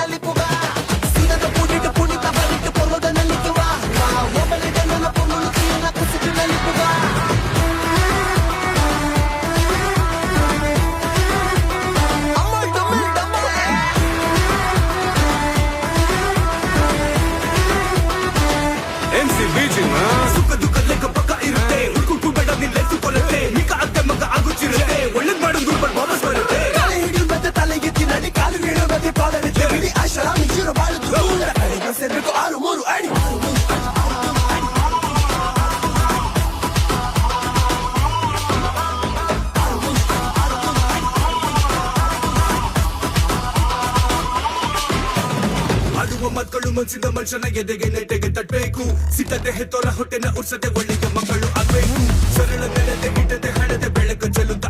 ನಲಿಪುಗ ಸೀನದ ಪೂಡಿಟ್ಟು ಪುಣಿತ ಬರಿಟ್ಟು ಪೊಲದ ನಲಿಕುವ ಒಬ್ಬಳಿದ ನನ್ನ ಪೊಮ್ಮಳು ಸೀನ ಕುಸಿದು ನಲಿಪುಗ ಸುಖ ದುಃಖ ಲೆಕ್ಕ ಪಕ್ಕ ಇರುತ್ತೆ ಹುಡ್ಕು ಬೇಡ ನಿನ್ ಲೈಫ್ ಕೊಲ್ಲತ್ತೆ ಮಿಕ್ಕ ಅತ್ತೆ ಮಗ ಆಗುತ್ತಿರುತ್ತೆ ಒಳ್ಳೇದ್ ಮಾಡು ದುರ್ಬಲ್ ವಾಪಸ್ ಬರುತ್ತೆ ತಲೆ ಹಿಡಿಯುತ್ತೆ ತಲೆಗೆ ತಿನ್ನಡಿ ಕಾಲು ಬೀಳುತ್ತೆ ಪಾದಕ್ಕೆ ಬಿಡಿ ಆಶರ ಮಿಂಚಿರೋ ಬಾಳುದು ಕಡೆಗೆ ಸೇರ್ಬೇಕು 6-3 ಅಡಿ ಆಡುವ ಮಕ್ಕಳು ಮನ್ಸಿದ ಮನುಷ್ಯನ ಎದೆಗೆ ನೆಟ್ಟಗೆ ತಟ್ಟಬೇಕು ಸಿದ್ಧತೆ ಹೆತ್ತೋರ ಹೊಟ್ಟೆನ ಉರ್ಸದೆ ಒಳ್ಳೆಯ ಮಕ್ಕಳು ಆಗ್ಬೇಕು ಸರಳ ನೆಲತೆ ಇಟ್ಟದೆ ಹಣದೆ ಬೆಳಕು ಚೆಲ್ಲುತ್ತಾ